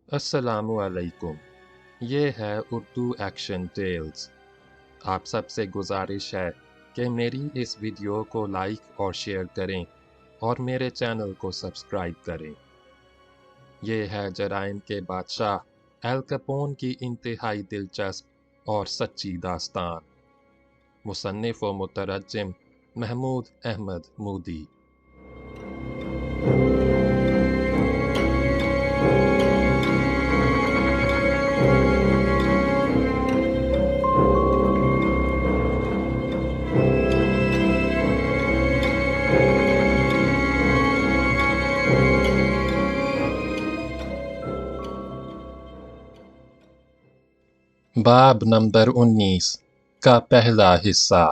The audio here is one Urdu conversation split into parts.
السلام علیکم۔ یہ ہے اردو ایکشن ٹیلز۔ آپ سب سے گزارش ہے کہ میری اس ویڈیو کو لائک اور شیئر کریں اور میرے چینل کو سبسکرائب کریں۔ یہ ہے جرائم کے بادشاہ ایل کیپون کی انتہائی دلچسپ اور سچی داستان۔ مصنف و مترجم محمود احمد مودی۔ باب نمبر 19 کا پہلا حصہ۔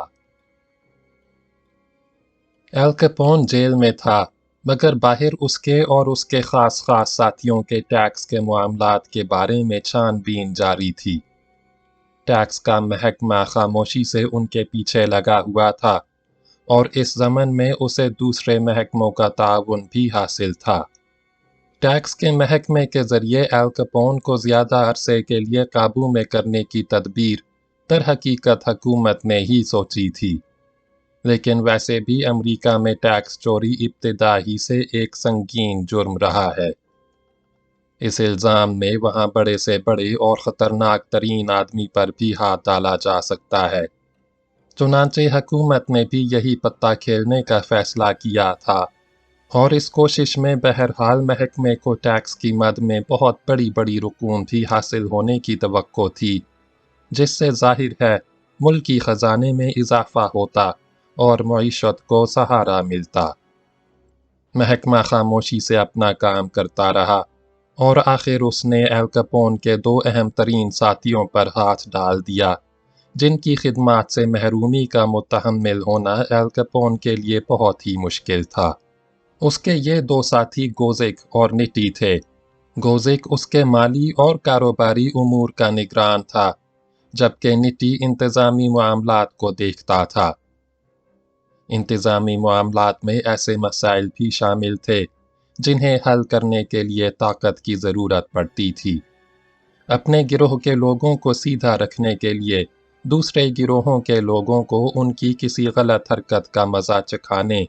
ایل کیپون جیل میں تھا، مگر باہر اس کے اور اس کے خاص ساتھیوں کے ٹیکس کے معاملات کے بارے میں چھان بین جاری تھی۔ ٹیکس کا محکمہ خاموشی سے ان کے پیچھے لگا ہوا تھا، اور اس ضمن میں اسے دوسرے محکموں کا تعاون بھی حاصل تھا۔ ٹیکس کے محکمے کے ذریعے ایل کیپون کو زیادہ عرصے کے لیے قابو میں کرنے کی تدبیر در حقیقت حکومت نے ہی سوچی تھی، لیکن ویسے بھی امریکہ میں ٹیکس چوری ابتدا ہی سے ایک سنگین جرم رہا ہے۔ اس الزام میں وہاں بڑے سے بڑے اور خطرناک ترین آدمی پر بھی ہاتھ ڈالا جا سکتا ہے۔ چنانچہ حکومت نے بھی یہی پتہ کھیلنے کا فیصلہ کیا تھا، اور اس کوشش میں بہرحال محکمے کو ٹیکس کی مد میں بہت بڑی بڑی رقوم بھی حاصل ہونے کی توقع تھی، جس سے ظاہر ہے ملکی خزانے میں اضافہ ہوتا اور معیشت کو سہارا ملتا۔ محکمہ خاموشی سے اپنا کام کرتا رہا، اور آخر اس نے ایل کیپون کے دو اہم ترین ساتھیوں پر ہاتھ ڈال دیا، جن کی خدمات سے محرومی کا متحمل ہونا ایل کیپون کے لیے بہت ہی مشکل تھا۔ اس کے یہ دو ساتھی گوزک اور نٹی تھے۔ گوزک اس کے مالی اور کاروباری امور کا نگران تھا، جبکہ نٹی انتظامی معاملات کو دیکھتا تھا۔ انتظامی معاملات میں ایسے مسائل بھی شامل تھے جنہیں حل کرنے کے لیے طاقت کی ضرورت پڑتی تھی۔ اپنے گروہ کے لوگوں کو سیدھا رکھنے کے لیے دوسرے گروہوں کے لوگوں کو ان کی کسی غلط حرکت کا مزہ چکھانے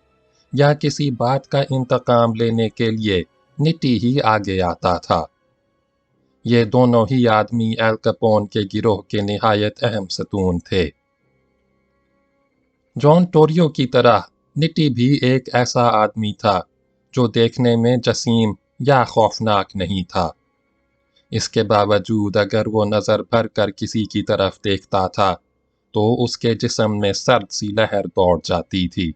یا کسی بات کا انتقام لینے کے لیے نٹی ہی آگے آتا تھا۔ یہ دونوں ہی آدمی ایل کیپون کے گروہ کے نہایت اہم ستون تھے۔ جان ٹوریو کی طرح نٹی بھی ایک ایسا آدمی تھا جو دیکھنے میں جسیم یا خوفناک نہیں تھا۔ اس کے باوجود اگر وہ نظر بھر کر کسی کی طرف دیکھتا تھا تو اس کے جسم میں سرد سی لہر دوڑ جاتی تھی۔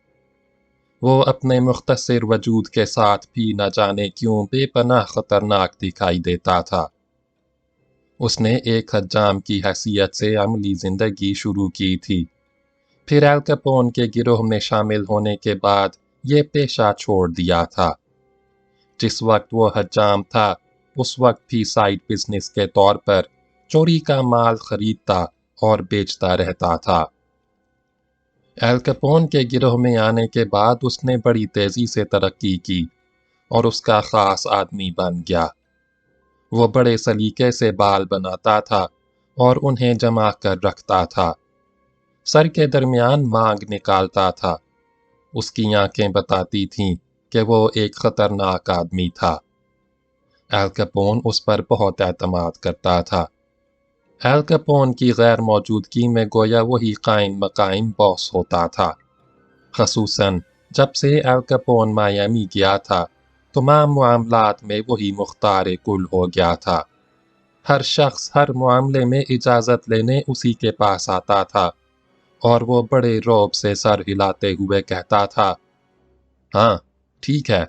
وہ اپنے مختصر وجود کے ساتھ بھی نہ جانے کیوں بے پناہ خطرناک دکھائی دیتا تھا۔ اس نے ایک حجام کی حیثیت سے عملی زندگی شروع کی تھی، پھر ایل کیپون کے گروہ میں شامل ہونے کے بعد یہ پیشہ چھوڑ دیا تھا۔ جس وقت وہ حجام تھا، اس وقت بھی سائیڈ بزنس کے طور پر چوری کا مال خریدتا اور بیچتا رہتا تھا۔ ایل کیپون کے گروہ میں آنے کے بعد اس نے بڑی تیزی سے ترقی کی اور اس کا خاص آدمی بن گیا۔ وہ بڑے سلیقے سے بال بناتا تھا اور انہیں جما کر رکھتا تھا۔ سر کے درمیان مانگ نکالتا تھا۔ اس کی آنکھیں بتاتی تھیں کہ وہ ایک خطرناک آدمی تھا۔ ایل کیپون اس پر بہت اعتماد کرتا تھا۔ ایل کیپون کی غیر موجودگی میں گویا وہی قائم مقام باس ہوتا تھا۔ خصوصاً جب سے ایل کیپون مایامی گیا تھا، تمام معاملات میں وہی مختار کل ہو گیا تھا۔ ہر شخص ہر معاملے میں اجازت لینے اسی کے پاس آتا تھا، اور وہ بڑے رعب سے سر ہلاتے ہوئے کہتا تھا، ہاں ٹھیک ہے،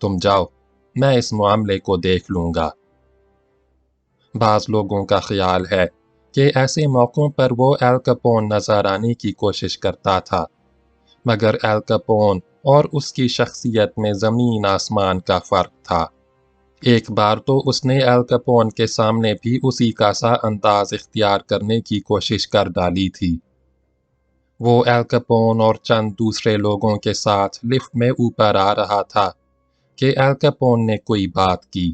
تم جاؤ، میں اس معاملے کو دیکھ لوں گا۔ بعض لوگوں کا خیال ہے کہ ایسے موقعوں پر وہ ایل کیپون نظر آنے کی کوشش کرتا تھا، مگر ایل کیپون اور اس کی شخصیت میں زمین آسمان کا فرق تھا۔ ایک بار تو اس نے ایل کیپون کے سامنے بھی اسی کا سا انداز اختیار کرنے کی کوشش کر ڈالی تھی۔ وہ ایل کیپون اور چند دوسرے لوگوں کے ساتھ لفٹ میں اوپر آ رہا تھا کہ ایل کیپون نے کوئی بات کی۔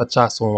50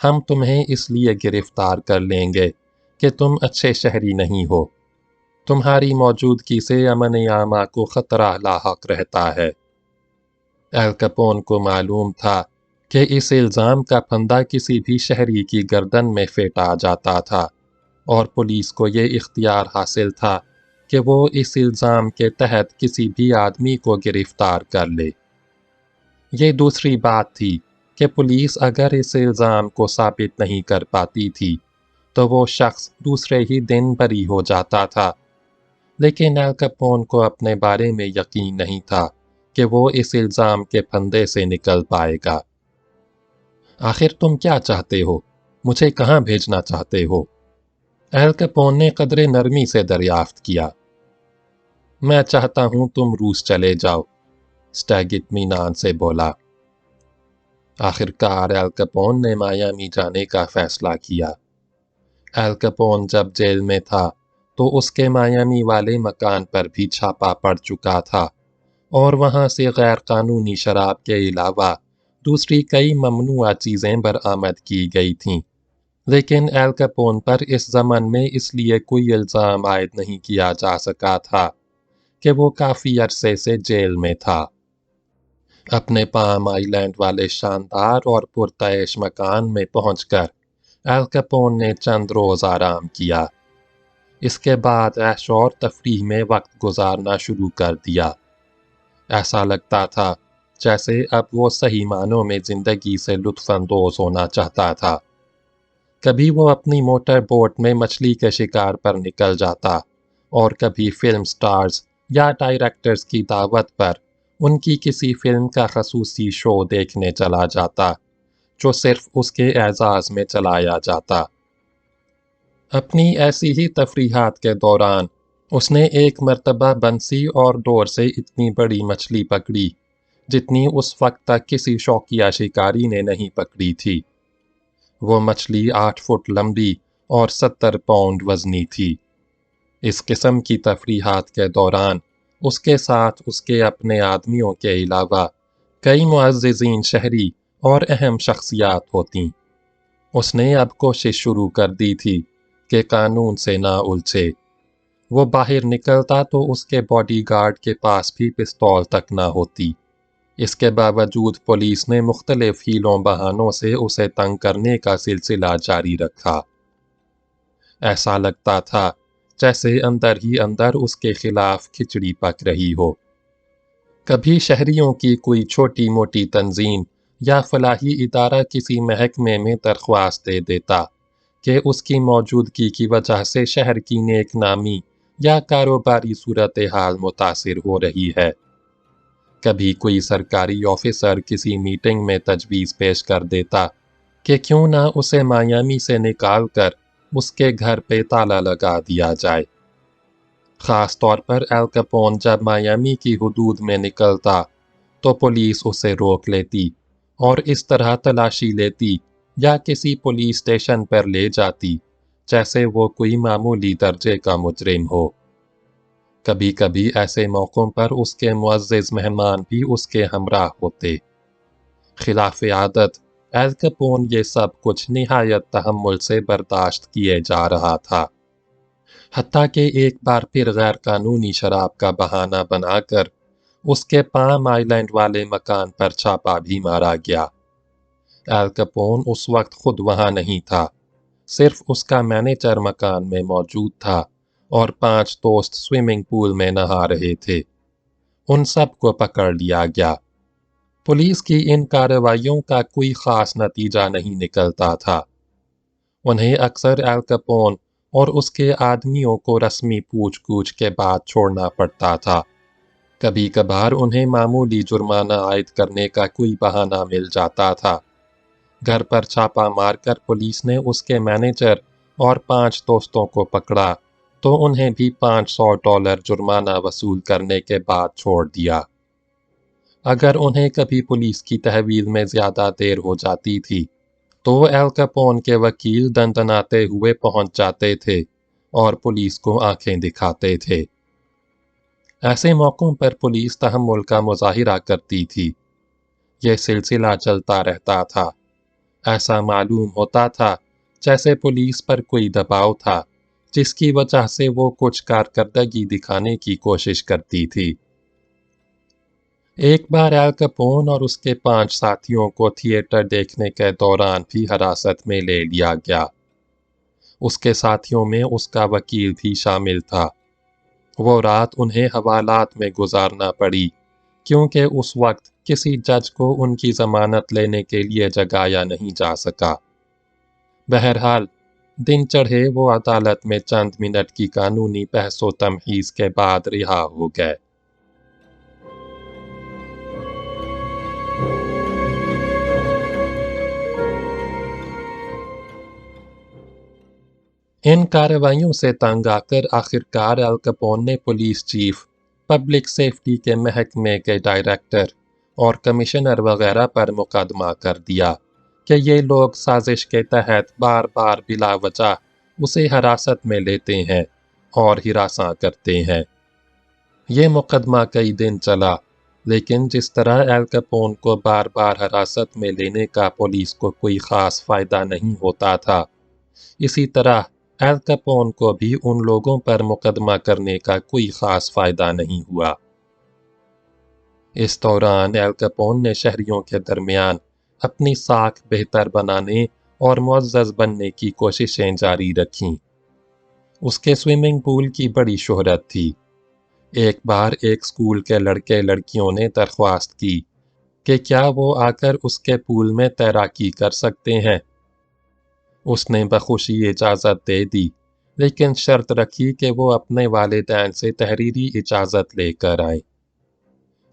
ہم تمہیں اس لیے گرفتار کر لیں گے کہ تم اچھے شہری نہیں ہو۔ تمہاری موجودگی سے امن عامہ کو خطرہ لاحق رہتا ہے۔ ایل کپون کو معلوم تھا کہ اس الزام کا پھندا کسی بھی شہری کی گردن میں پھینٹا جاتا تھا، اور پولیس کو یہ اختیار حاصل تھا کہ وہ اس الزام کے تحت کسی بھی آدمی کو گرفتار کر لے۔ یہ دوسری بات تھی کہ پولیس اگر اس الزام کو ثابت نہیں کر پاتی تھی تو وہ شخص دوسرے ہی دن بری ہو جاتا تھا، لیکن ایل کپون کو اپنے بارے میں یقین نہیں تھا کہ وہ اس الزام کے پھندے سے نکل پائے گا۔ آخر تم کیا چاہتے ہو؟ مجھے کہاں بھیجنا چاہتے ہو؟ ایل کپون نے قدرے نرمی سے دریافت کیا۔ میں چاہتا ہوں تم روس چلے جاؤ، اسٹیگ اطمینان سے بولا۔ آخرکار ایل کپون نے مایامی جانے کا فیصلہ کیا۔ ایل کپون جب جیل میں تھا تو اس کے مایامی والے مکان پر بھی چھاپا پڑ چکا تھا، اور وہاں سے غیر قانونی شراب کے علاوہ دوسری کئی ممنوعہ چیزیں برآمد کی گئی تھیں، لیکن ایل کپون پر اس ضمن میں اس لیے کوئی الزام عائد نہیں کیا جا سکا تھا کہ وہ کافی عرصے سے جیل میں تھا۔ اپنے پام آئی لینڈ والے شاندار اور پرتعیش مکان میں پہنچ کر ایل کپون نے چند روز آرام کیا۔ اس کے بعد عیش اور تفریح میں وقت گزارنا شروع کر دیا۔ ایسا لگتا تھا جیسے اب وہ صحیح معنوں میں زندگی سے لطف اندوز ہونا چاہتا تھا۔ کبھی وہ اپنی موٹر بوٹ میں مچھلی کے شکار پر نکل جاتا، اور کبھی فلم سٹارز یا ڈائریکٹرز کی دعوت پر ان کی کسی فلم کا خصوصی شو دیکھنے چلا جاتا جو صرف اس کے اعزاز میں چلایا جاتا۔ اپنی ایسی ہی تفریحات کے دوران اس نے ایک مرتبہ بنسی اور ڈور سے اتنی بڑی مچھلی پکڑی جتنی اس وقت تک کسی شوقیہ شکاری نے نہیں پکڑی تھی۔ وہ مچھلی 8 فٹ لمبی اور 70 پاؤنڈ وزنی تھی۔ اس قسم کی تفریحات کے دوران اس کے ساتھ اس کے اپنے آدمیوں کے علاوہ کئی معززین شہری اور اہم شخصیات ہوتیں۔ اس نے اب کوشش شروع کر دی تھی کہ قانون سے نہ الجھے۔ وہ باہر نکلتا تو اس کے باڈی گارڈ کے پاس بھی پستول تک نہ ہوتی۔ اس کے باوجود پولیس نے مختلف ہیلوں بہانوں سے اسے تنگ کرنے کا سلسلہ جاری رکھا۔ ایسا لگتا تھا جیسے اندر ہی اندر اس کے خلاف کھچڑی پک رہی ہو۔ کبھی شہریوں کی کوئی چھوٹی موٹی تنظیم یا فلاحی ادارہ کسی محکمے میں درخواست دے دیتا کہ اس کی موجودگی کی وجہ سے شہر کی نیک نامی یا کاروباری صورتحال متاثر ہو رہی ہے۔ کبھی کوئی سرکاری آفیسر کسی میٹنگ میں تجویز پیش کر دیتا کہ کیوں نہ اسے مایامی سے نکال کر اس کے گھر پہ تالا لگا دیا جائے۔ خاص طور پر ایل کپون جب مایامی کی حدود میں نکلتا تو پولیس اسے روک لیتی اور اس طرح تلاشی لیتی یا کسی پولیس اسٹیشن پر لے جاتی جیسے وہ کوئی معمولی درجے کا مجرم ہو۔ کبھی کبھی ایسے موقعوں پر اس کے معزز مہمان بھی اس کے ہمراہ ہوتے۔ خلاف عادت ایل کپون یہ سب کچھ نہایت تحمل سے برداشت کیے جا رہا تھا، حتیٰ کہ ایک بار پھر غیر قانونی شراب کا بہانہ بنا کر اس کے پام آئی لینڈ والے مکان پر چھاپا بھی مارا گیا۔ ایل کپون اس وقت خود وہاں نہیں تھا، صرف اس کا مینیجر مکان میں موجود تھا اور 5 دوست سوئمنگ پول میں نہا رہے تھے۔ ان سب کو پکڑ لیا گیا۔ پولیس کی ان کارروائیوں کا کوئی خاص نتیجہ نہیں نکلتا تھا۔ انہیں اکثر ایل کپون اور اس کے آدمیوں کو رسمی پوچھ گچھ کے بعد چھوڑنا پڑتا تھا۔ کبھی کبھار انہیں معمولی جرمانہ عائد کرنے کا کوئی بہانہ مل جاتا تھا۔ گھر پر چھاپا مار کر پولیس نے اس کے مینیجر اور 5 دوستوں کو پکڑا تو انہیں بھی $500 جرمانہ وصول کرنے کے بعد چھوڑ دیا۔ اگر انہیں کبھی پولیس کی تحویل میں زیادہ دیر ہو جاتی تھی تو ایل کپون کے وکیل دندناتے ہوئے پہنچ جاتے تھے اور پولیس کو آنکھیں دکھاتے تھے۔ ایسے موقعوں پر پولیس تحمل کا مظاہرہ کرتی تھی۔ یہ سلسلہ چلتا رہتا تھا۔ ایسا معلوم ہوتا تھا جیسے پولیس پر کوئی دباؤ تھا جس کی وجہ سے وہ کچھ کارکردگی دکھانے کی کوشش کرتی تھی۔ ایک بار ایل کپون اور اس کے 5 ساتھیوں کو تھیٹر دیکھنے کے دوران بھی حراست میں لے لیا گیا۔ اس کے ساتھیوں میں اس کا وکیل بھی شامل تھا۔ وہ رات انہیں حوالات میں گزارنا پڑی کیونکہ اس وقت کسی جج کو ان کی ضمانت لینے کے لیے جگایا نہیں جا سکا۔ بہرحال دن چڑھے وہ عدالت میں چند منٹ کی قانونی بحث و تمہیز کے بعد رہا ہو گئے۔ ان کارروائیوں سے تنگ آ کر آخرکار ایل کپون نے پولیس چیف، پبلک سیفٹی کے محکمے کے ڈائریکٹر اور کمشنر وغیرہ پر مقدمہ کر دیا کہ یہ لوگ سازش کے تحت بار بار بلا وجہ اسے حراست میں لیتے ہیں اور ہراساں کرتے ہیں۔ یہ مقدمہ کئی دن چلا، لیکن جس طرح ایل کپون کو بار بار حراست میں لینے کا پولیس کو کوئی خاص فائدہ نہیں ہوتا تھا، اسی طرح ایل کپون کو بھی ان لوگوں پر مقدمہ کرنے کا کوئی خاص فائدہ نہیں ہوا۔ اس دوران ایل کپون نے شہریوں کے درمیان اپنی ساکھ بہتر بنانے اور معزز بننے کی کوششیں جاری رکھیں۔ اس کے سوئمنگ پول کی بڑی شہرت تھی۔ ایک بار ایک اسکول کے لڑکے لڑکیوں نے درخواست کی کہ کیا وہ آ کر اس کے پول میں تیراکی کر سکتے ہیں۔ اس نے بخوشی اجازت دے دی، لیکن شرط رکھی کہ وہ اپنے والدین سے تحریری اجازت لے کر آئیں۔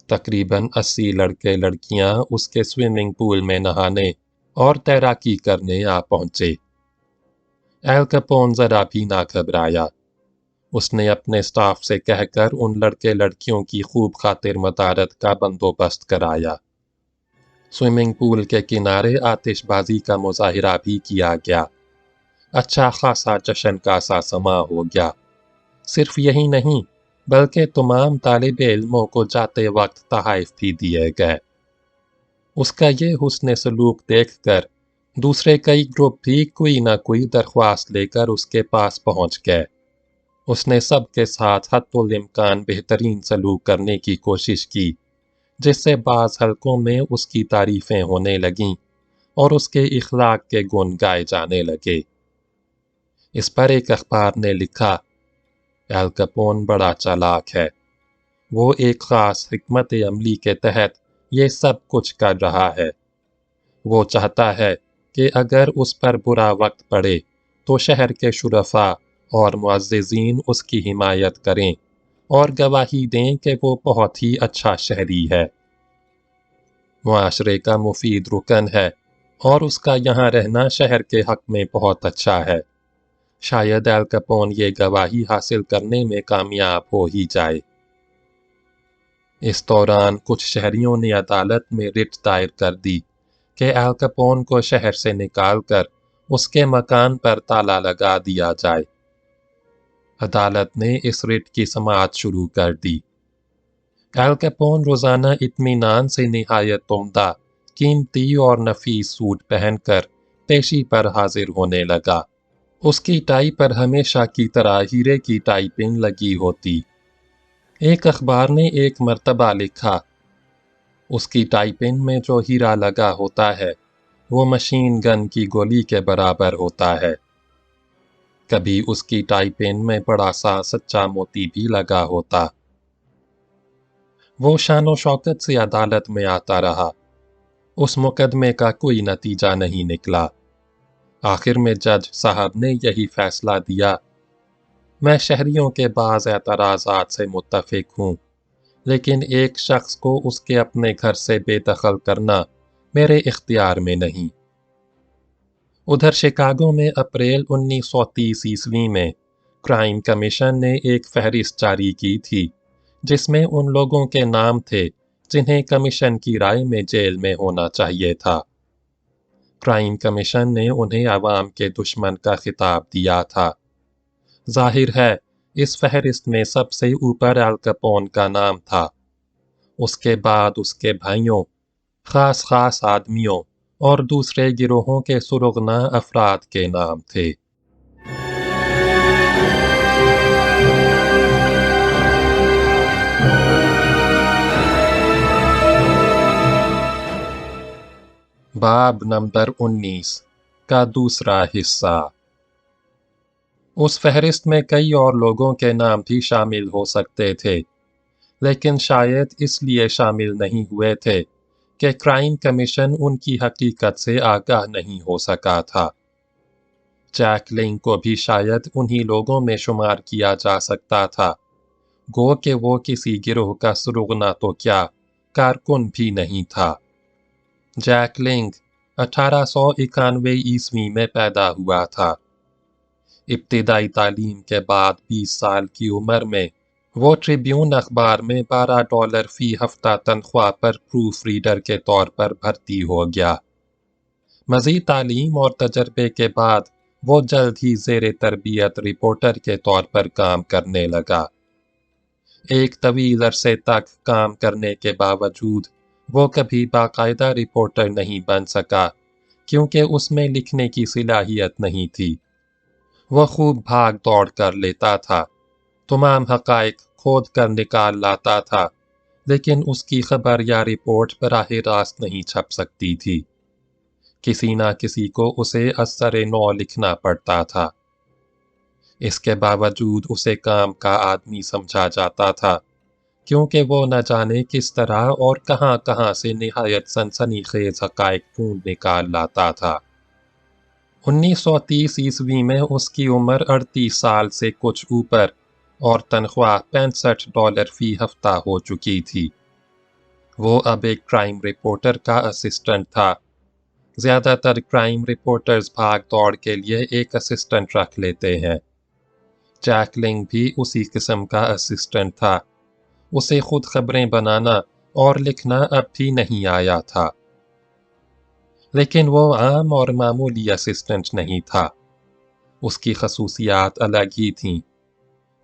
تقریباً 80 لڑکے لڑکیاں اس کے سوئمنگ پول میں نہانے اور تیراکی کرنے آ پہنچے۔ ایل کپون ذرا بھی نہ گھبرایا۔ اس نے اپنے سٹاف سے کہہ کر ان لڑکے لڑکیوں کی خوب خاطر مدارت کا بندوبست کرایا۔ سوئمنگ پول کے کنارے آتش بازی کا مظاہرہ بھی کیا گیا۔ اچھا خاصا جشن کا سا سما ہو گیا۔ صرف یہی نہیں بلکہ تمام طالب علموں کو جاتے وقت تحائف بھی دیے گئے۔ اس کا یہ حسن سلوک دیکھ کر دوسرے کئی گروپ بھی کوئی نہ کوئی درخواست لے کر اس کے پاس پہنچ گئے۔ اس نے سب کے ساتھ حتی الامکان بہترین سلوک کرنے کی کوشش کی، جس سے بعض حلقوں میں اس کی تعریفیں ہونے لگیں اور اس کے اخلاق کے گن گائے جانے لگے۔ اس پر ایک اخبار نے لکھا، ایل کپون بڑا چالاک ہے۔ وہ ایک خاص حکمت عملی کے تحت یہ سب کچھ کر رہا ہے۔ وہ چاہتا ہے کہ اگر اس پر برا وقت پڑے تو شہر کے شرفاء اور معززین اس کی حمایت کریں اور گواہی دیں کہ وہ بہت ہی اچھا شہری ہے، معاشرے کا مفید رکن ہے اور اس کا یہاں رہنا شہر کے حق میں بہت اچھا ہے۔ شاید ایل کپون یہ گواہی حاصل کرنے میں کامیاب ہو ہی جائے۔ اس دوران کچھ شہریوں نے عدالت میں رٹ دائر کر دی کہ ایل کپون کو شہر سے نکال کر اس کے مکان پر تالا لگا دیا جائے۔ عدالت نے اس رٹ کی سماعت شروع کر دی۔ ایل کپون روزانہ اطمینان سے نہایت عمدہ، قیمتی اور نفیس سوٹ پہن کر پیشی پر حاضر ہونے لگا۔ اس کی ٹائی پر ہمیشہ کی طرح ہیرے کی ٹائی پن لگی ہوتی۔ ایک اخبار نے ایک مرتبہ لکھا، اس کی ٹائی پن میں جو ہیرا لگا ہوتا ہے وہ مشین گن کی گولی کے برابر ہوتا ہے۔ کبھی اس کی ٹائی پن میں بڑا سا سچا موتی بھی لگا ہوتا۔ وہ شان و شوکت سے عدالت میں آتا رہا۔ اس مقدمے کا کوئی نتیجہ نہیں نکلا۔ آخر میں جج صاحب نے یہی فیصلہ دیا، میں شہریوں کے بعض اعتراضات سے متفق ہوں، لیکن ایک شخص کو اس کے اپنے گھر سے بے دخل کرنا میرے اختیار میں نہیں۔ ادھر شکاگو میں اپریل 1930 میں کرائم کمیشن نے ایک فہرست جاری کی تھی جس میں ان لوگوں کے نام تھے جنہیں کمیشن کی رائے میں جیل میں ہونا چاہیے تھا۔ کرائم کمیشن نے انہیں عوام کے دشمن کا خطاب دیا تھا۔ ظاہر ہے اس فہرست میں سب سے اوپر ایل کپون کا نام تھا۔ اس کے بعد اس کے بھائیوں، خاص آدمیوں اور دوسرے گروہوں کے سرغنہ افراد کے نام تھے۔ باب نمبر 19 کا دوسرا حصہ۔ اس فہرست میں کئی اور لوگوں کے نام بھی شامل ہو سکتے تھے، لیکن شاید اس لیے شامل نہیں ہوئے تھے کہ کرائم کمیشن ان کی حقیقت سے آگاہ نہیں ہو سکا تھا۔ جیک لنگ کو بھی شاید انہی لوگوں میں شمار کیا جا سکتا تھا، گو کہ وہ کسی گروہ کا سرغنہ تو کیا کارکن بھی نہیں تھا۔ جیک لنگ 1891 میں پیدا ہوا تھا۔ ابتدائی تعلیم کے بعد 20 سال کی عمر میں وہ ٹریبیون اخبار میں $12 فی ہفتہ تنخواہ پر پروف ریڈر کے طور پر بھرتی ہو گیا۔ مزید تعلیم اور تجربے کے بعد وہ جلد ہی زیر تربیت رپورٹر کے طور پر کام کرنے لگا۔ ایک طویل عرصے تک کام کرنے کے باوجود وہ کبھی باقاعدہ رپورٹر نہیں بن سکا، کیونکہ اس میں لکھنے کی صلاحیت نہیں تھی۔ وہ خوب بھاگ دوڑ کر لیتا تھا، تمام حقائق کھود کر نکال لاتا تھا، لیکن اس کی خبر یا رپورٹ براہ راست نہیں چھپ سکتی تھی۔ کسی نہ کسی کو اسے از سر نو لکھنا پڑتا تھا۔ اس کے باوجود اسے کام کا آدمی سمجھا جاتا تھا، کیونکہ وہ نہ جانے کس طرح اور کہاں کہاں سے نہایت سنسنی خیز حقائق ڈھونڈ نکال لاتا تھا۔ 1930 میں اس کی عمر 38 سال سے کچھ اوپر اور تنخواہ $65 فی ہفتہ ہو چکی تھی۔ وہ اب ایک کرائم رپورٹر کا اسسٹنٹ تھا۔ زیادہ تر کرائم رپورٹرز بھاگ دوڑ کے لیے ایک اسسٹنٹ رکھ لیتے ہیں۔ جیک لنگ بھی اسی قسم کا اسسٹنٹ تھا۔ اسے خود خبریں بنانا اور لکھنا اب بھی نہیں آیا تھا۔ لیکن وہ عام اور معمولی اسسٹنٹ نہیں تھا۔ اس کی خصوصیات الگ ہی تھیں۔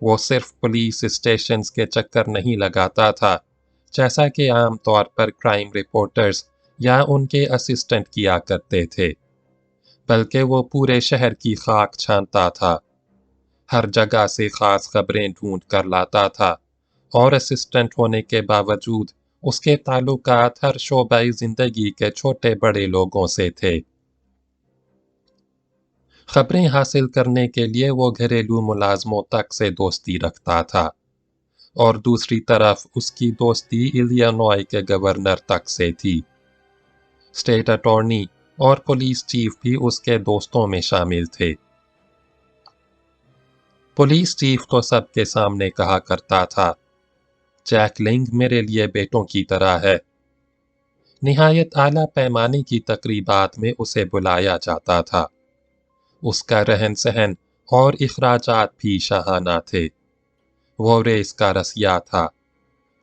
وہ صرف پولیس اسٹیشنز کے چکر نہیں لگاتا تھا، جیسا کہ عام طور پر کرائم رپورٹرز یا ان کے اسسٹنٹ کیا کرتے تھے، بلکہ وہ پورے شہر کی خاک چھانتا تھا، ہر جگہ سے خاص خبریں ڈھونڈ کر لاتا تھا، اور اسسٹنٹ ہونے کے باوجود اس کے تعلقات ہر شعبہ زندگی کے چھوٹے بڑے لوگوں سے تھے۔ خبریں حاصل کرنے کے لیے وہ گھریلو ملازموں تک سے دوستی رکھتا تھا، اور دوسری طرف اس کی دوستی الیانوائے کے گورنر تک سے تھی۔ اسٹیٹ اٹارنی اور پولیس چیف بھی اس کے دوستوں میں شامل تھے۔ پولیس چیف تو سب کے سامنے کہا کرتا تھا، جیک لنگ میرے لیے بیٹوں کی طرح ہے۔ نہایت اعلیٰ پیمانے کی تقریبات میں اسے بلایا جاتا تھا۔ اس کا رہن سہن اور اخراجات بھی شاہانہ تھے۔ وہ ریس کا رسیا تھا۔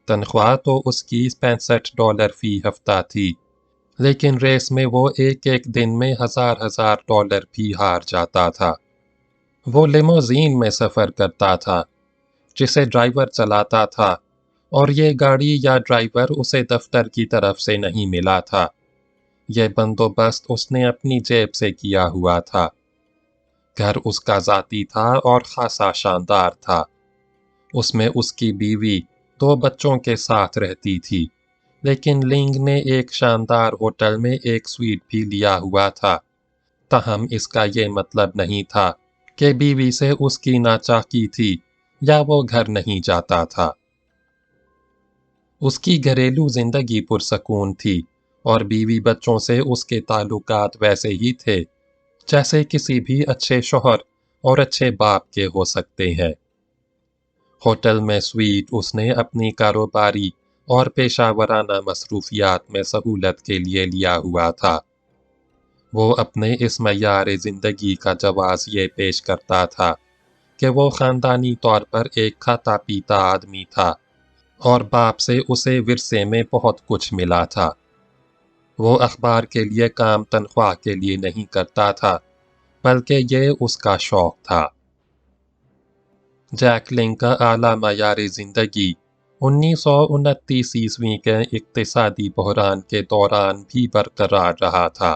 تنخواہ تو اس کی $65 فی ہفتہ تھی، لیکن ریس میں وہ ایک ایک دن میں ہزار ڈالر بھی ہار جاتا تھا۔ وہ لیموزین میں سفر کرتا تھا، جسے ڈرائیور چلاتا تھا، اور یہ گاڑی یا ڈرائیور اسے دفتر کی طرف سے نہیں ملا تھا۔ یہ بندوبست اس نے اپنی جیب سے کیا ہوا تھا۔ گھر اس کا ذاتی تھا اور خاصا شاندار تھا۔ اس میں اس کی بیوی 2 بچوں کے ساتھ رہتی تھی، لیکن لنگ نے ایک شاندار ہوٹل میں ایک سویٹ بھی لیا ہوا تھا۔ تاہم اس کا یہ مطلب نہیں تھا کہ بیوی سے اس کی ناچاکی تھی یا وہ گھر نہیں جاتا تھا۔ اس کی گھریلو زندگی پرسکون تھی، اور بیوی بچوں سے اس کے تعلقات ویسے ہی تھے جیسے کسی بھی اچھے شوہر اور اچھے باپ کے ہو سکتے ہیں۔ ہوٹل میں سویٹ اس نے اپنی کاروباری اور پیشہ ورانہ مصروفیات میں سہولت کے لیے لیا ہوا تھا۔ وہ اپنے اس معیار زندگی کا جواز یہ پیش کرتا تھا کہ وہ خاندانی طور پر ایک کھاتا پیتا آدمی تھا، اور باپ سے اسے ورثے میں بہت کچھ ملا تھا۔ وہ اخبار کے لیے کام تنخواہ کے لیے نہیں کرتا تھا، بلکہ یہ اس کا شوق تھا۔ جیک لنگ کا اعلیٰ معیار زندگی 1929 کے اقتصادی بحران کے دوران بھی برقرار رہا تھا۔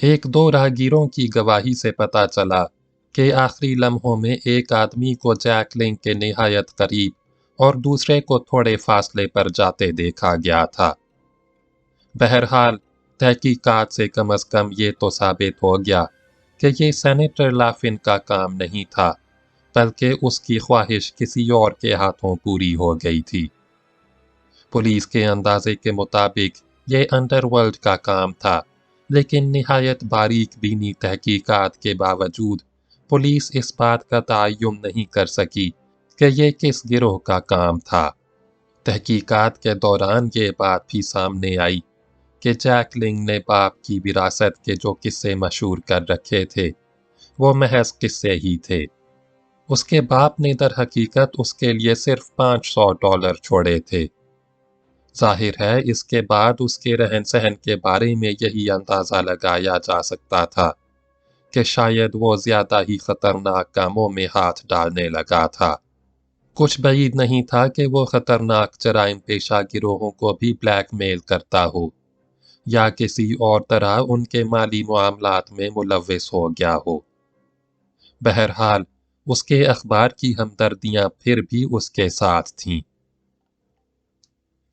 ایک دو راہگیروں کی گواہی سے پتہ چلا کہ آخری لمحوں میں ایک آدمی کو جیک لنک کے نہایت قریب اور دوسرے کو تھوڑے فاصلے پر جاتے دیکھا گیا تھا۔ بہرحال تحقیقات سے کم از کم یہ تو ثابت ہو گیا کہ یہ سینیٹر لافن کا کام نہیں تھا، بلکہ اس کی خواہش کسی اور کے ہاتھوں پوری ہو گئی تھی۔ پولیس کے اندازے کے مطابق یہ انڈر ورلڈ کا کام تھا، لیکن نہایت باریک بینی تحقیقات کے باوجود پولیس اس بات کا تعین نہیں کر سکی کہ یہ کس گروہ کا کام تھا۔ تحقیقات کے دوران یہ بات بھی سامنے آئی کہ جیک لنگ نے باپ کی وراثت کے جو قصے مشہور کر رکھے تھے وہ محض قصے ہی تھے۔ اس کے باپ نے در حقیقت اس کے لیے صرف $500 چھوڑے تھے۔ ظاہر ہے اس کے بعد اس کے رہن سہن کے بارے میں یہی اندازہ لگایا جا سکتا تھا کہ شاید وہ زیادہ ہی خطرناک کاموں میں ہاتھ ڈالنے لگا تھا۔ کچھ بعید نہیں تھا کہ وہ خطرناک جرائم پیشہ گروہوں کو بھی بلیک میل کرتا ہو یا کسی اور طرح ان کے مالی معاملات میں ملوث ہو گیا ہو۔ بہرحال اس کے اخبار کی ہمدردیاں پھر بھی اس کے ساتھ تھیں۔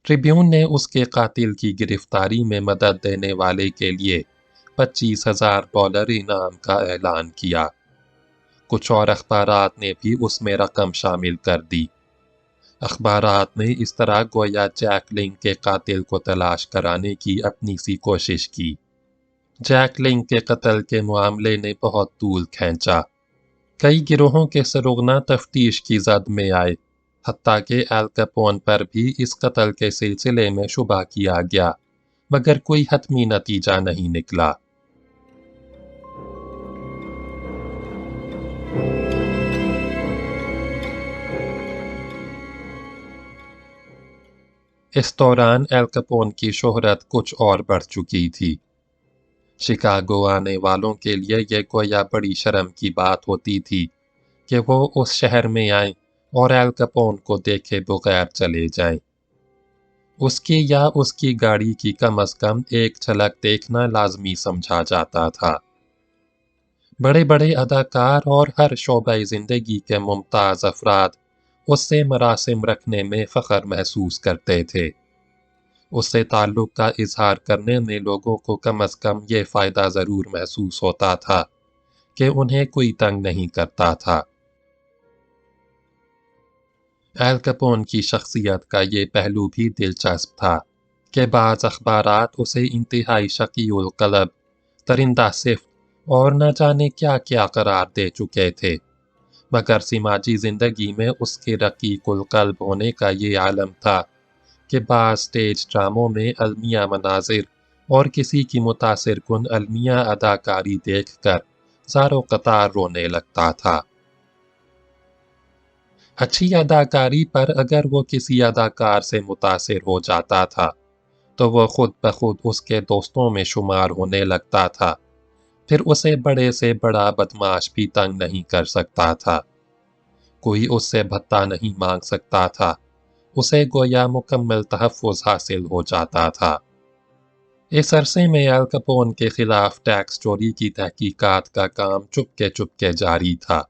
ٹریبیون نے اس کے قاتل کی گرفتاری میں مدد دینے والے کے لیے $25,000 انعام کا اعلان کیا۔ کچھ اور اخبارات نے بھی اس میں رقم شامل کر دی۔ اخبارات نے اس طرح گویا جیک لنگ کے قاتل کو تلاش کرانے کی اپنی سی کوشش کی۔ جیک لنگ کے قتل کے معاملے نے بہت طول کھینچا۔ کئی گروہوں کے سرغنہ تفتیش کی زد میں آئے، حتیٰ کہ ایل کیپون پر بھی اس قتل کے سلسلے میں شبہ کیا گیا، مگر کوئی حتمی نتیجہ نہیں نکلا۔ اس دوران ایل کیپون کی شہرت کچھ اور بڑھ چکی تھی۔ شکاگو آنے والوں کے لیے یہ گویا بڑی شرم کی بات ہوتی تھی کہ وہ اس شہر میں آئیں اور ایل کیپون کو دیکھے بغیر چلے جائیں۔ اس کی یا اس کی گاڑی کی کم از کم ایک جھلک دیکھنا لازمی سمجھا جاتا تھا۔ بڑے بڑے اداکار اور ہر شعبہ زندگی کے ممتاز افراد اس سے مراسم رکھنے میں فخر محسوس کرتے تھے۔ اس سے تعلق کا اظہار کرنے میں لوگوں کو کم از کم یہ فائدہ ضرور محسوس ہوتا تھا کہ انہیں کوئی تنگ نہیں کرتا تھا۔ ایل کیپون کی شخصیت کا یہ پہلو بھی دلچسپ تھا کہ بعض اخبارات اسے انتہائی شقی القلب، درندہ صفت اور نہ جانے کیا کیا قرار دے چکے تھے، مگر سماجی زندگی میں اس کے رقیق القلب ہونے کا یہ عالم تھا کہ بعض سٹیج ڈراموں میں المیہ مناظر اور کسی کی متاثر کن المیہ اداکاری دیکھ کر زار و قطار رونے لگتا تھا۔ اچھی اداکاری پر اگر وہ کسی اداکار سے متاثر ہو جاتا تھا تو وہ خود بخود اس کے دوستوں میں شمار ہونے لگتا تھا، پھر اسے بڑے سے بڑا بدمعاش بھی تنگ نہیں کر سکتا تھا، کوئی اس سے بھتہ نہیں مانگ سکتا تھا، اسے گویا مکمل تحفظ حاصل ہو جاتا تھا۔ اس عرصے میں ایل کیپون کے خلاف ٹیکس چوری کی تحقیقات کا کام چپکے جاری تھا۔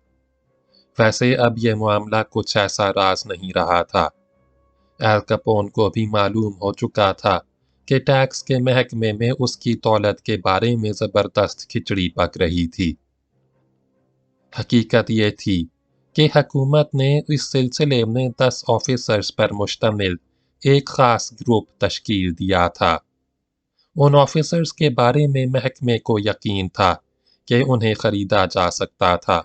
ویسے اب یہ معاملہ کچھ ایسا راز نہیں رہا تھا۔ ایل کیپون کو بھی معلوم ہو چکا تھا کہ ٹیکس کے محکمے میں اس کی دولت کے بارے میں زبردست کھچڑی پک رہی تھی۔ حقیقت یہ تھی کہ حکومت نے اس سلسلے میں 10 آفیسرز پر مشتمل ایک خاص گروپ تشکیل دیا تھا۔ ان آفیسرز کے بارے میں محکمے کو یقین تھا کہ انہیں خریدا جا سکتا تھا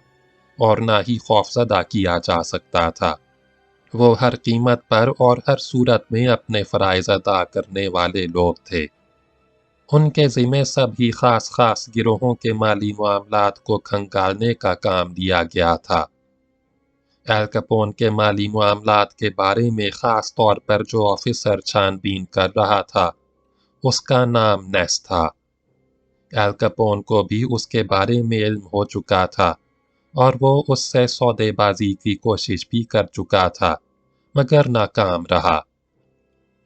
اور نہ ہی خوفزدہ کیا جا سکتا تھا۔ وہ ہر قیمت پر اور ہر صورت میں اپنے فرائض ادا کرنے والے لوگ تھے۔ ان کے ذمہ سب ہی خاص گروہوں کے مالی معاملات کو کھنگالنے کا کام دیا گیا تھا۔ ایل کیپون کے مالی معاملات کے بارے میں خاص طور پر جو آفیسر چھان بین کر رہا تھا، اس کا نام نیس تھا۔ ایل کیپون کو بھی اس کے بارے میں علم ہو چکا تھا اور وہ اس سے سودے بازی کی کوشش بھی کر چکا تھا، مگر ناکام رہا۔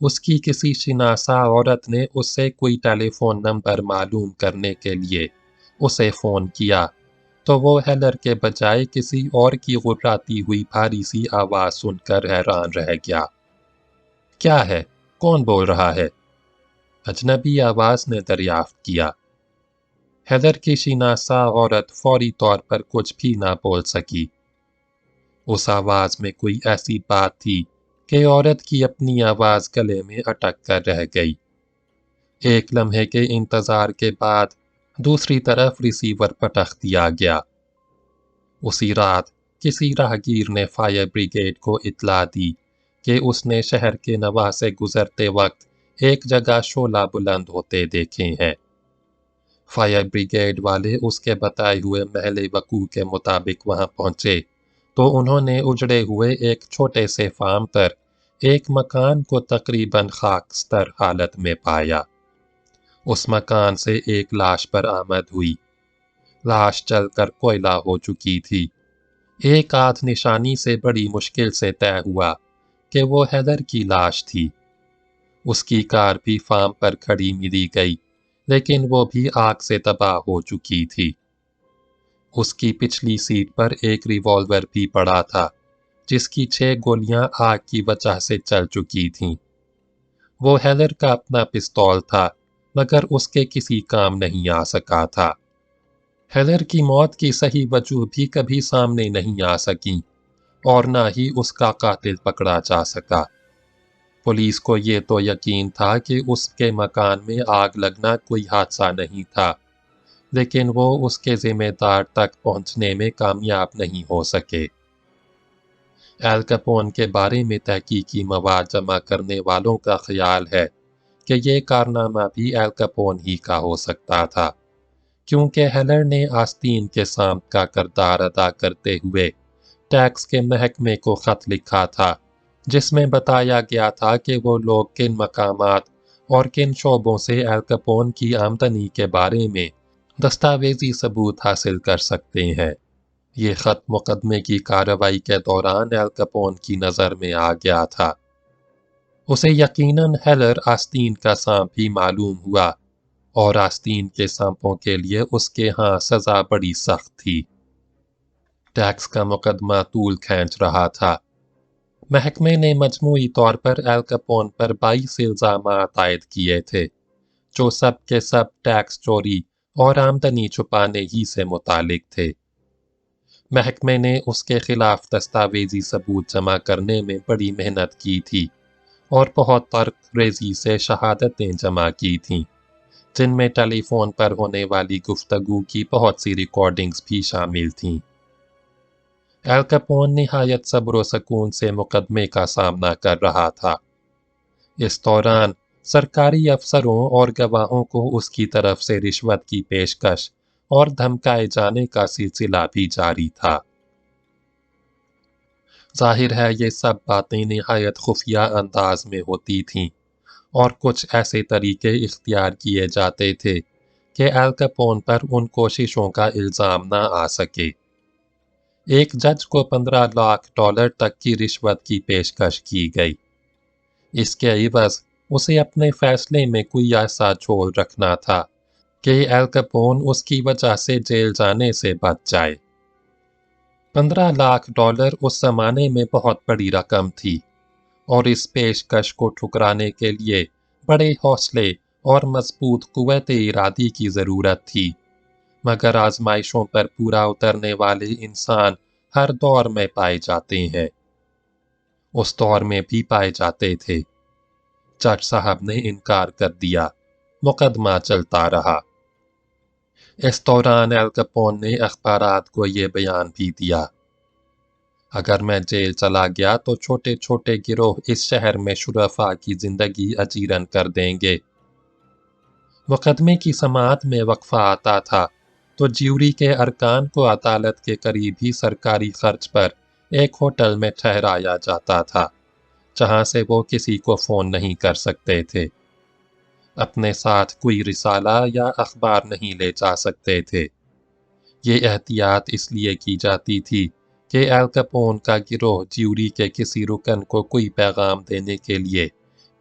اس کی کسی شناسا عورت نے اس سے کوئی ٹیلی فون نمبر معلوم کرنے کے لیے اسے فون کیا تو وہ ہیلر کے بجائے کسی اور کی غراتی ہوئی بھاری سی آواز سن کر حیران رہ گیا۔ کیا ہے؟ کون بول رہا ہے؟ اجنبی آواز نے دریافت کیا۔ ہیلر کی شناسا عورت فوری طور پر کچھ بھی نہ بول سکی۔ اس آواز میں کوئی ایسی بات تھی کہ عورت کی اپنی آواز گلے میں اٹک کر رہ گئی۔ ایک لمحے کے انتظار کے بعد دوسری طرف ریسیور پٹخ دیا گیا۔ اسی رات کسی راہگیر نے فائر بریگیڈ کو اطلاع دی کہ اس نے شہر کے نواح سے گزرتے وقت ایک جگہ شعلہ بلند ہوتے دیکھے ہیں۔ فائر بریگیڈ والے اس کے بتائے ہوئے محل وقوع کے مطابق وہاں پہنچے تو انہوں نے اجڑے ہوئے ایک چھوٹے سے فارم پر ایک مکان کو تقریباً خاکستر حالت میں پایا۔ اس مکان سے ایک لاش پر آمد ہوئی۔ لاش جل کر کوئلہ ہو چکی تھی۔ ایک آدھ نشانی سے بڑی مشکل سے طے ہوا کہ وہ ہیدر کی لاش تھی۔ اس کی کار بھی فارم پر کھڑی ملی گئی لیکن وہ بھی آگ سے تباہ ہو چکی تھی۔ اس کی پچھلی سیٹ پر ایک ریوالور بھی پڑا تھا جس کی 6 گولیاں آگ کی وجہ سے چل چکی تھیں۔ وہ ہیلر کا اپنا پستول تھا مگر اس کے کسی کام نہیں آ سکا تھا۔ ہیلر کی موت کی صحیح وجہ بھی کبھی سامنے نہیں آ سکیں اور نہ ہی اس کا قاتل پکڑا جا سکا۔ پولیس کو یہ تو یقین تھا کہ اس کے مکان میں آگ لگنا کوئی حادثہ نہیں تھا لیکن وہ اس کے ذمہ دار تک پہنچنے میں کامیاب نہیں ہو سکے۔ ایل کیپون کے بارے میں تحقیقی مواد جمع کرنے والوں کا خیال ہے کہ یہ کارنامہ بھی ایل کیپون ہی کا ہو سکتا تھا کیونکہ ہیلر نے آستین کے سانپ کا کردار ادا کرتے ہوئے ٹیکس کے محکمے کو خط لکھا تھا جس میں بتایا گیا تھا کہ وہ لوگ کن مقامات اور کن شعبوں سے ایل کیپون کی آمدنی کے بارے میں دستاویزی ثبوت حاصل کر سکتے ہیں۔ یہ خط مقدمے کی کارروائی کے دوران ایل کیپون کی نظر میں آ گیا تھا۔ اسے یقیناً ہیلر آستین کا سانپ ہی معلوم ہوا اور آستین کے سانپوں کے لیے اس کے ہاں سزا بڑی سخت تھی۔ ٹیکس کا مقدمہ طول کھینچ رہا تھا۔ محکمے نے مجموعی طور پر ایل کیپون پر 22 الزامات عائد کیے تھے جو سب کے سب ٹیکس چوری اور آمدنی چھپانے ہی سے متعلق تھے۔ محکمے نے اس کے خلاف دستاویزی ثبوت جمع کرنے میں بڑی محنت کی تھی اور بہت ترک ریزی سے شہادتیں جمع کی تھیں جن میں ٹیلی فون پر ہونے والی گفتگو کی بہت سی ریکارڈنگز بھی شامل تھیں۔ ایل کیپون نہایت صبر و سکون سے مقدمے کا سامنا کر رہا تھا۔ اس دوران سرکاری افسروں اور گواہوں کو اس کی طرف سے رشوت کی پیشکش اور دھمکائے جانے کا سلسلہ بھی جاری تھا۔ ظاہر ہے یہ سب باتیں نہایت خفیہ انداز میں ہوتی تھیں اور کچھ ایسے طریقے اختیار کیے جاتے تھے کہ ایل کیپون پر ان کوششوں کا الزام نہ آ سکے۔ ایک جج کو $15 لاکھ تک کی رشوت کی پیشکش کی گئی۔ اس کے عوض اسے اپنے فیصلے میں کوئی ایسا جھول رکھنا تھا کہ ایل کیپون اس کی وجہ سے جیل جانے سے بچ جائے۔ $15 لاکھ اس زمانے میں بہت بڑی رقم تھی اور اس پیشکش کو ٹھکرانے کے لیے بڑے حوصلے اور مضبوط قوت ارادی کی ضرورت تھی، مگر آزمائشوں پر پورا اترنے والے انسان ہر دور میں پائے جاتے ہیں۔ اس دور میں بھی پائے جاتے تھے۔ جج صاحب نے انکار کر دیا۔ مقدمہ چلتا رہا۔ اس دوران ایل کیپون نے اخبارات کو یہ بیان بھی دیا، اگر میں جیل چلا گیا تو چھوٹے چھوٹے گروہ اس شہر میں شرفاء کی زندگی اجیرن کر دیں گے۔ مقدمے کی سماعت میں وقفہ آتا تھا تو جیوری کے ارکان کو عدالت کے قریب ہی سرکاری خرچ پر ایک ہوٹل میں ٹھہرایا جاتا تھا جہاں سے وہ کسی کو فون نہیں کر سکتے تھے۔ اپنے ساتھ کوئی رسالہ یا اخبار نہیں لے جا سکتے تھے۔ یہ احتیاط اس لیے کی جاتی تھی کہ ایل کیپون کا گروہ جیوری کے کسی رکن کو کوئی پیغام دینے کے لیے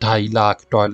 $2.5